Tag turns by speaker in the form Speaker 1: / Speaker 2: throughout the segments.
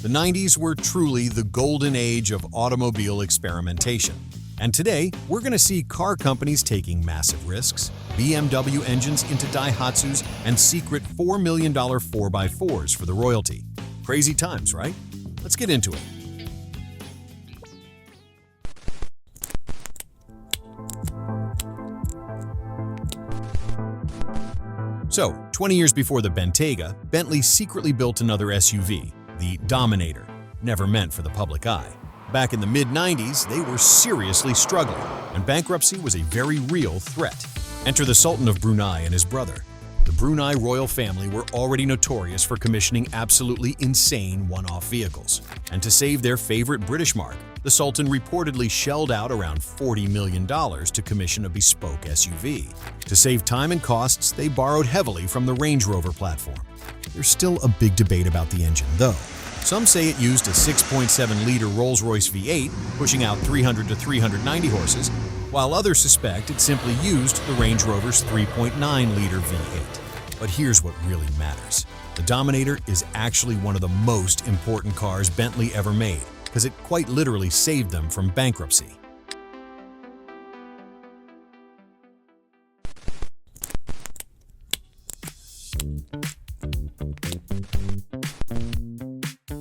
Speaker 1: The 90s were truly the golden age of automobile experimentation. And today, we're going to see car companies taking massive risks, BMW engines into Daihatsus, and secret $4 million 4x4s for the royalty. Crazy times, right? Let's get into it. So, 20 years before the Bentayga, Bentley secretly built another SUV, the Dominator, never meant for the public eye. Back in the mid-90s, they were seriously struggling, and bankruptcy was a very real threat. Enter the Sultan of Brunei and his brother. The Brunei royal family were already notorious for commissioning absolutely insane one-off vehicles. And to save their favorite British mark, the Sultan reportedly shelled out around $40 million to commission a bespoke SUV. To save time and costs, they borrowed heavily from the Range Rover platform. There's still a big debate about the engine, though. Some say it used a 6.7-liter Rolls-Royce V8, pushing out 300 to 390 horses, while others suspect it simply used the Range Rover's 3.9-liter V8. But here's what really matters. The Dominator is actually one of the most important cars Bentley ever made, because it quite literally saved them from bankruptcy.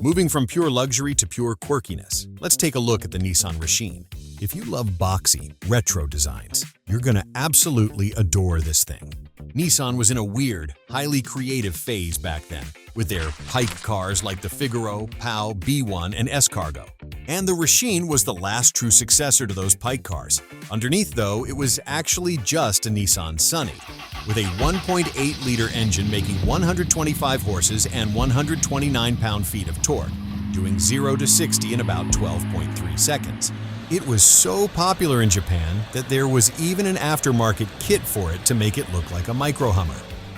Speaker 1: Moving from pure luxury to pure quirkiness, let's take a look at the Nissan Racine. If you love boxy, retro designs, you're gonna absolutely adore this thing. Nissan was in a weird, highly creative phase back then, with their pike cars like the Figaro, Pau, B1, and S-Cargo. And the Racine was the last true successor to those pike cars. Underneath, though, it was actually just a Nissan Sunny, with a 1.8-liter engine making 125 horses and 129 pound-feet of torque, doing 0 to 60 in about 12.3 seconds. It was so popular in Japan that there was even an aftermarket kit for it to make it look like a micro Hummer.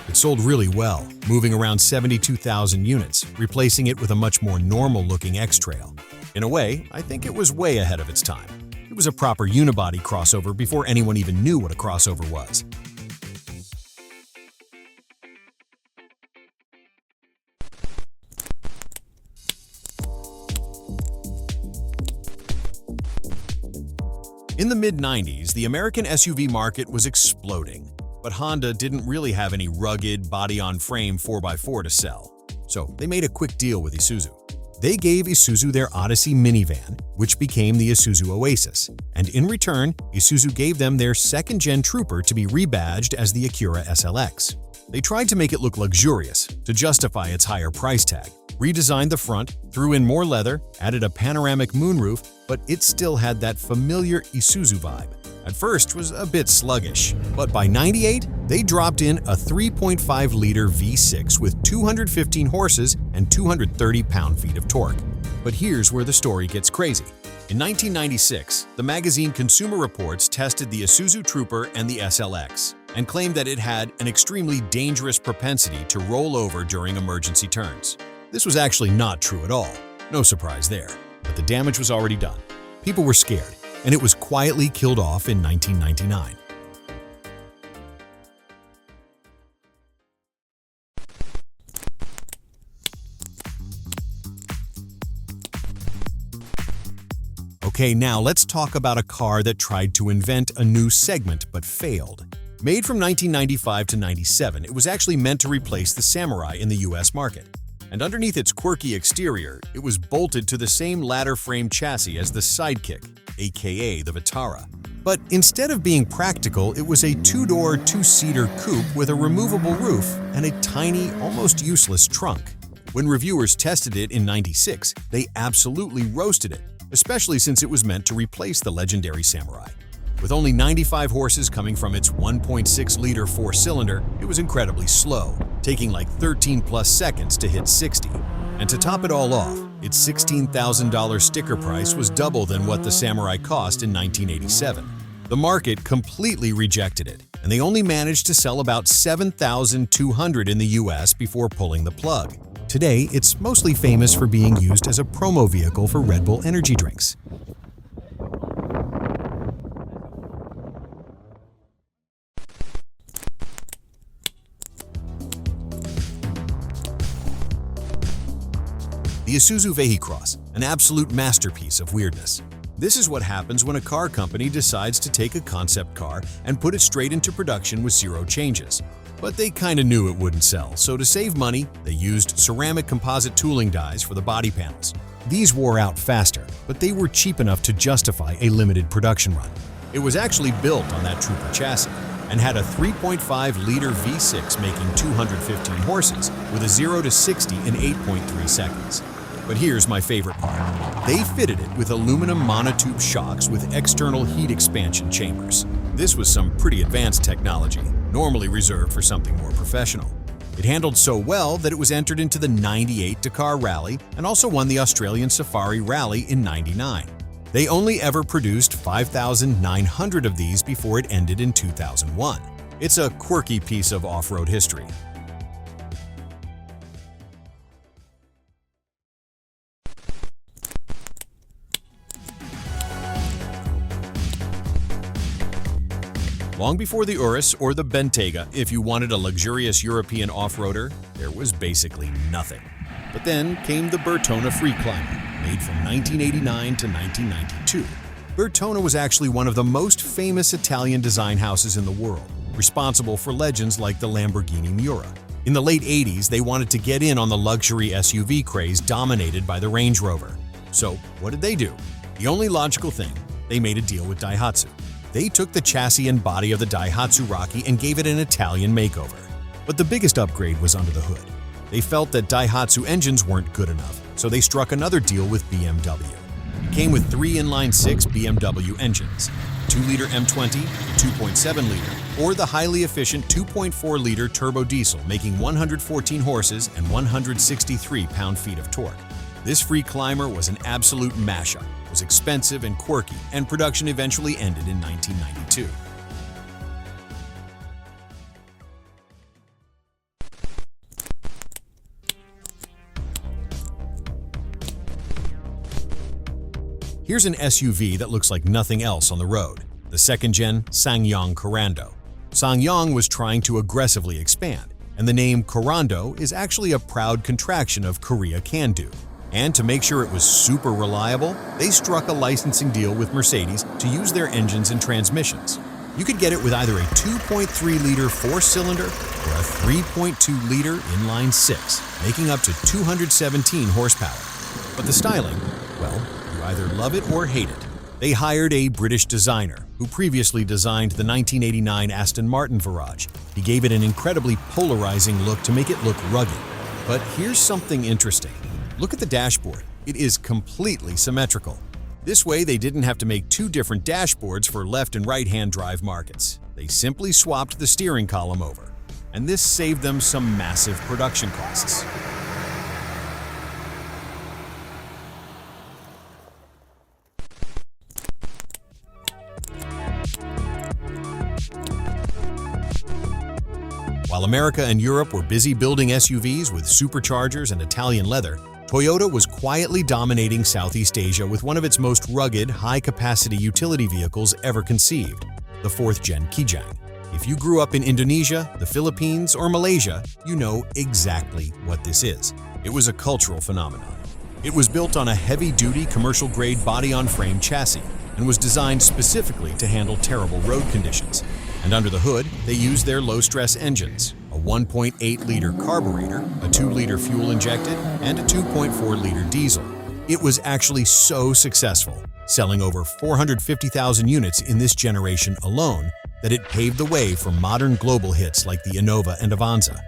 Speaker 1: It sold really well, moving around 72,000 units, replacing it with a much more normal-looking X-Trail. In a way, I think it was way ahead of its time. It was a proper unibody crossover before anyone even knew what a crossover was. In the mid-90s, the American SUV market was exploding, but Honda didn't really have any rugged, body-on-frame 4x4 to sell. So they made a quick deal with Isuzu. They gave Isuzu their Odyssey minivan, which became the Isuzu Oasis, and in return, Isuzu gave them their second-gen Trooper to be rebadged as the Acura SLX. They tried to make it look luxurious to justify its higher price tag, redesigned the front, threw in more leather, added a panoramic moonroof, but it still had that familiar Isuzu vibe. At first, was a bit sluggish, but by '98, they dropped in a 3.5-liter V6 with 215 horses and 230 pound-feet of torque. But here's where the story gets crazy. In 1996, the magazine Consumer Reports tested the Isuzu Trooper and the SLX and claimed that it had an extremely dangerous propensity to roll over during emergency turns. This was actually not true at all. No surprise there. But the damage was already done. People were scared, and it was quietly killed off in 1999. Okay, now let's talk about a car that tried to invent a new segment but failed. Made from 1995 to 97, it was actually meant to replace the Samurai in the US market. And underneath its quirky exterior, it was bolted to the same ladder frame chassis as the Sidekick, aka the Vitara. But instead of being practical, it was a two-door, two-seater coupe with a removable roof and a tiny, almost useless trunk. When reviewers tested it in '96, they absolutely roasted it, especially since it was meant to replace the legendary Samurai. With only 95 horses coming from its 1.6-liter four-cylinder, it was incredibly slow, taking like 13+ seconds to hit 60. And to top it all off, its $16,000 sticker price was double than what the Samurai cost in 1987. The market completely rejected it, and they only managed to sell about 7,200 in the US before pulling the plug. Today, it's mostly famous for being used as a promo vehicle for Red Bull energy drinks. The Isuzu Vehicross, an absolute masterpiece of weirdness. This is what happens when a car company decides to take a concept car and put it straight into production with zero changes. But they kinda knew it wouldn't sell, so to save money, they used ceramic composite tooling dies for the body panels. These wore out faster, but they were cheap enough to justify a limited production run. It was actually built on that Trooper chassis and had a 3.5-liter V6 making 215 horses with a 0 to 60 in 8.3 seconds. But here's my favorite part. They fitted it with aluminum monotube shocks with external heat expansion chambers. This was some pretty advanced technology, normally reserved for something more professional. It handled so well that it was entered into the '98 Dakar Rally and also won the Australian Safari Rally in '99. They only ever produced 5,900 of these before it ended in 2001. It's a quirky piece of off-road history. Long before the Urus or the Bentayga, if you wanted a luxurious European off-roader, there was basically nothing. But then came the Bertone Freeclimber, made from 1989 to 1992. Bertone was actually one of the most famous Italian design houses in the world, responsible for legends like the Lamborghini Miura. In the late 80s, they wanted to get in on the luxury SUV craze dominated by the Range Rover. So what did they do? The only logical thing, they made a deal with Daihatsu. They took the chassis and body of the Daihatsu Rocky and gave it an Italian makeover. But the biggest upgrade was under the hood. They felt that Daihatsu engines weren't good enough, so they struck another deal with BMW. It came with 3 inline-6 BMW engines, 2-liter M20, 2.7-liter, or the highly efficient 2.4-liter turbo diesel making 114 horses and 163 pound-feet of torque. This Freeclimber was an absolute mashup, was expensive and quirky, and production eventually ended in 1992. Here's an SUV that looks like nothing else on the road, the second-gen SsangYong Corando. SsangYong was trying to aggressively expand, and the name Corando is actually a proud contraction of Korea Can Do. And to make sure it was super reliable, they struck a licensing deal with Mercedes to use their engines and transmissions. You could get it with either a 2.3-liter 4-cylinder or a 3.2-liter inline-6, making up to 217 horsepower. But the styling, well, you either love it or hate it. They hired a British designer who previously designed the 1989 Aston Martin Virage. He gave it an incredibly polarizing look to make it look rugged. But here's something interesting. Look at the dashboard. It is completely symmetrical. This way, they didn't have to make 2 different dashboards for left and right-hand drive markets. They simply swapped the steering column over, and this saved them some massive production costs. While America and Europe were busy building SUVs with superchargers and Italian leather, Toyota was quietly dominating Southeast Asia with one of its most rugged, high-capacity utility vehicles ever conceived, the 4th-gen Kijang. If you grew up in Indonesia, the Philippines, or Malaysia, you know exactly what this is. It was a cultural phenomenon. It was built on a heavy-duty, commercial-grade body-on-frame chassis and was designed specifically to handle terrible road conditions. And under the hood, they used their low-stress engines, a 1.8-liter carburetor, a 2-liter fuel-injected, and a 2.4-liter diesel. It was actually so successful, selling over 450,000 units in this generation alone, that it paved the way for modern global hits like the Innova and Avanza.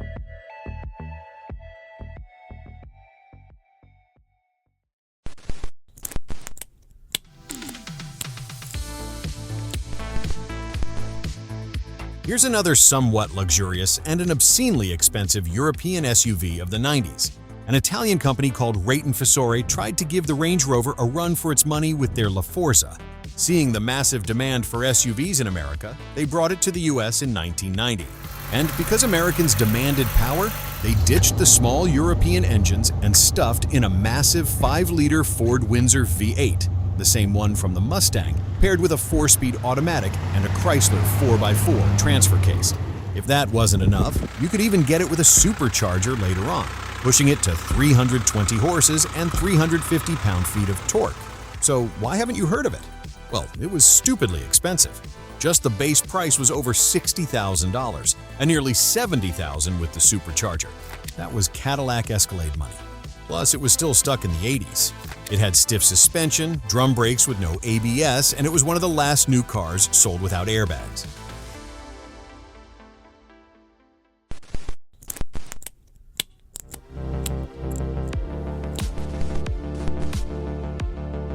Speaker 1: Here's another somewhat luxurious and an obscenely expensive European SUV of the 90s. An Italian company called Rate & Fasore tried to give the Range Rover a run for its money with their La Forza. Seeing the massive demand for SUVs in America, they brought it to the US in 1990. And because Americans demanded power, they ditched the small European engines and stuffed in a massive 5-liter Ford Windsor V8, the same one from the Mustang, paired with a 4-speed automatic and a Chrysler 4x4 transfer case. If that wasn't enough, you could even get it with a supercharger later on. pushing it to 320 horses and 350 pound-feet of torque. So why haven't you heard of it? Well, it was stupidly expensive. Just the base price was over $60,000, and nearly $70,000 with the supercharger. That was Cadillac Escalade money. Plus, it was still stuck in the 80s. It had stiff suspension, drum brakes with no ABS, and it was one of the last new cars sold without airbags.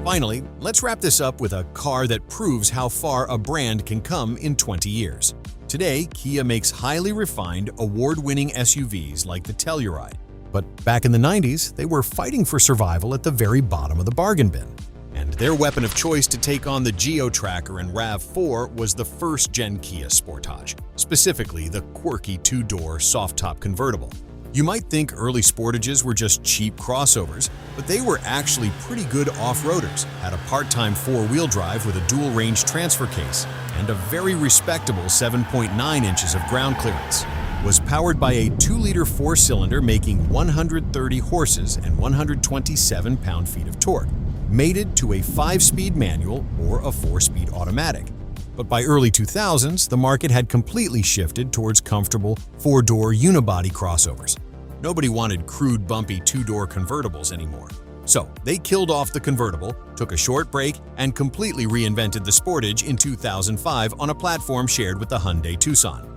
Speaker 1: Finally, let's wrap this up with a car that proves how far a brand can come in 20 years. Today, Kia makes highly refined, award-winning SUVs like the Telluride. But back in the 90s, they were fighting for survival at the very bottom of the bargain bin. And their weapon of choice to take on the Geo-Tracker and RAV4 was the first-gen Kia Sportage, specifically the Quirky two-door soft-top convertible. You might think early Sportages were just cheap crossovers, but they were actually pretty good off-roaders, had a part-time four-wheel drive with a dual-range transfer case, and a very respectable 7.9 inches of ground clearance. Was powered by a 2-liter four-cylinder making 130 horses and 127 pound-feet of torque, mated to a 5-speed manual or a 4-speed automatic. But by early 2000s, the market had completely shifted towards comfortable 4-door unibody crossovers. Nobody wanted crude, bumpy 2-door convertibles anymore. So they killed off the convertible, took a short break, and completely reinvented the Sportage in 2005 on a platform shared with the Hyundai Tucson.